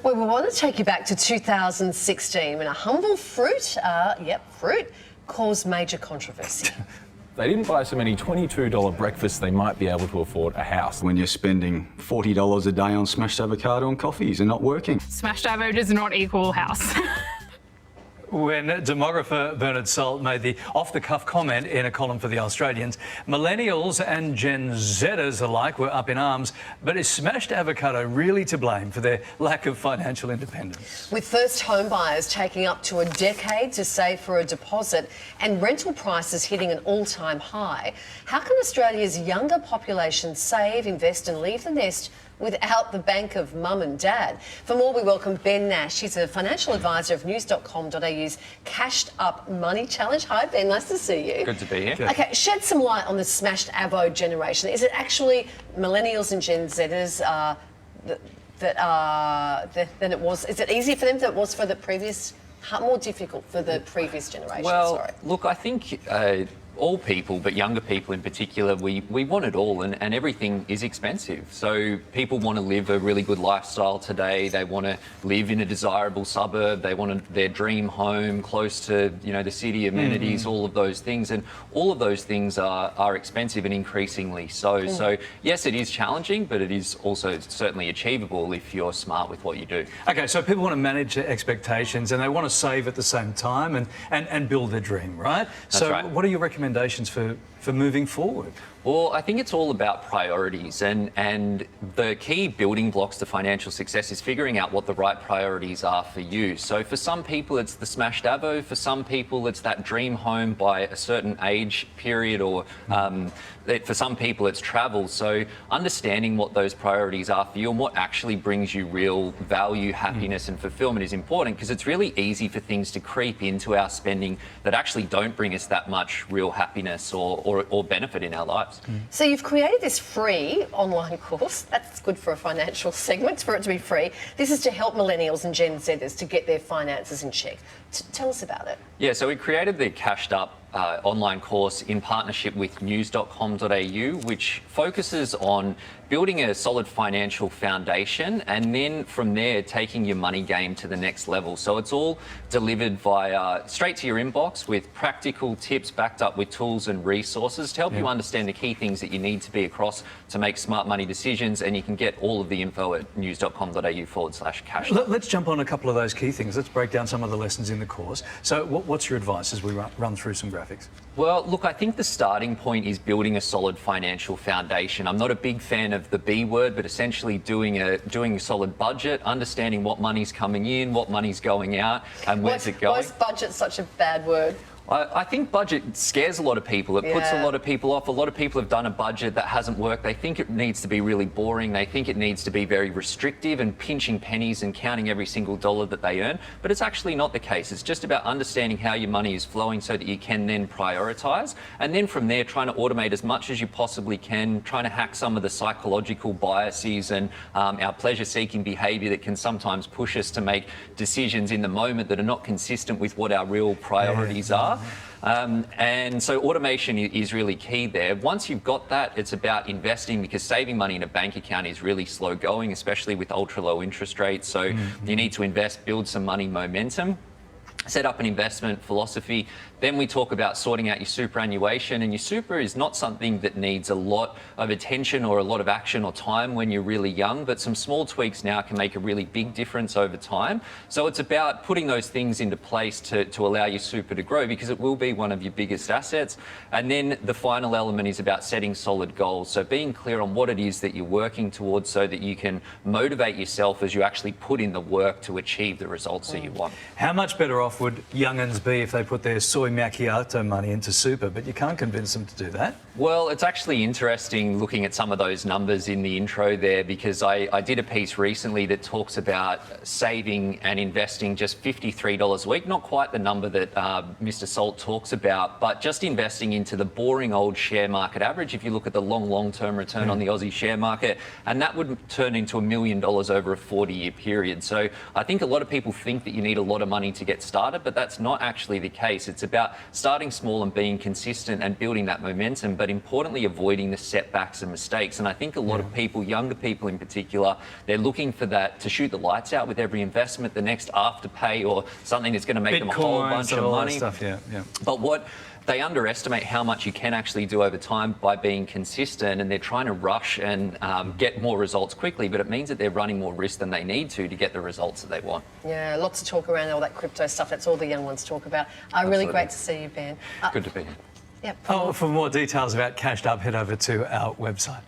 Well, we want to take you back to 2016 when a humble fruit caused major controversy. They didn't buy so many $22 breakfasts, they might be able to afford a house. When you're spending $40 a day on smashed avocado and coffees and not working. Smashed avo does not equal house. When demographer Bernard Salt made the off-the-cuff comment in a column for The Australians, millennials and Gen Zers alike were up in arms, but is smashed avocado really to blame for their lack of financial independence? With first home buyers taking up to a decade to save for a deposit and rental prices hitting an all-time high, how can Australia's younger population save, invest and leave the nest without the bank of mum and dad? For more, we welcome Ben Nash. He's a financial advisor of news.com.au's Cashed Up Money Challenge. Hi, Ben. Nice to see you. Good to be here. Okay, shed some light on the smashed avo generation. Is it actually millennials and Gen Zers than it was? Is it easier for them than it was for the previous, more difficult for the previous generation? Well, look, I think all people, but younger people in particular, we want it all, and everything is expensive. So people want to live a really good lifestyle today. They want to live in a desirable suburb. They want their dream home close to, you know, the city amenities, all of those things. And all of those things are expensive and increasingly so. So yes, it is challenging, but it is also certainly achievable if you're smart with what you do. Okay, so people want to manage their expectations and they want to save at the same time and build their dream, right? That's right. What are your recommendations for moving forward? Well, I think it's all about priorities, and the key building blocks to financial success is figuring out what the right priorities are for you. So for some people it's the smashed avo, for some people it's that dream home by a certain age period, or for some people it's travel. So understanding what those priorities are for you and what actually brings you real value, happiness and fulfillment is important, because it's really easy for things to creep into our spending that actually don't bring us that much real happiness or benefit in our lives. So you've created this free online course. That's good for a financial segment, for it to be free. This is to help millennials and Gen Zers to get their finances in check. Tell us about it. Yeah, so we created the Cashed Up online course in partnership with news.com.au, which focuses on building a solid financial foundation and then from there taking your money game to the next level. So it's all delivered via straight to your inbox with practical tips backed up with tools and resources to help you understand the key things that you need to be across to make smart money decisions, and you can get all of the info at news.com.au/cash. Let's jump on a couple of those key things. Let's break down some of the lessons in the course. So what's your advice as we run through some graphics? Well, look, I think the starting point is building a solid financial foundation. I'm not a big fan of the B word, but essentially doing a solid budget, understanding what money's coming in, what money's going out, and where's it going. Why is budget such a bad word? I think budget scares a lot of people. It puts a lot of people off. A lot of people have done a budget that hasn't worked. They think it needs to be really boring. They think it needs to be very restrictive and pinching pennies and counting every single dollar that they earn. But it's actually not the case. It's just about understanding how your money is flowing so that you can then prioritise. And then from there, trying to automate as much as you possibly can, trying to hack some of the psychological biases and our pleasure-seeking behaviour that can sometimes push us to make decisions in the moment that are not consistent with what our real priorities are. And so automation is really key there. Once you've got that, it's about investing, because saving money in a bank account is really slow going, especially with ultra low interest rates. So you need to invest, build some money momentum, set up an investment philosophy. Then we talk about sorting out your superannuation, and your super is not something that needs a lot of attention or a lot of action or time when you're really young, but some small tweaks now can make a really big difference over time. So it's about putting those things into place to allow your super to grow, because it will be one of your biggest assets. And then the final element is about setting solid goals. So being clear on what it is that you're working towards so that you can motivate yourself as you actually put in the work to achieve the results that you want. How much better off would young'uns be if they put their soy macchiato money into super, but you can't convince them to do that? Well, it's actually interesting looking at some of those numbers in the intro there, because I did a piece recently that talks about saving and investing just $53 a week. Not quite the number that Mr. Salt talks about, but just investing into the boring old share market average. If you look at the long-term return on the Aussie share market, and that would turn into $1 million over a 40-year period. So I think a lot of people think that you need a lot of money to get started. started, but that's not actually the case. It's about starting small and being consistent and building that momentum, but importantly, avoiding the setbacks and mistakes. And I think a lot of people, younger people in particular, they're looking for that to shoot the lights out with every investment, the next Afterpay or something that's going to make them a whole bunch of money. Stuff, yeah. But what they underestimate how much you can actually do over time by being consistent, and they're trying to rush and get more results quickly, but it means that they're running more risk than they need to get the results that they want. Yeah, lots of talk around all that crypto stuff. That's all the young ones talk about. Really great to see you, Ben. Good to be here. Yeah. For more details about Cashed Up, head over to our website.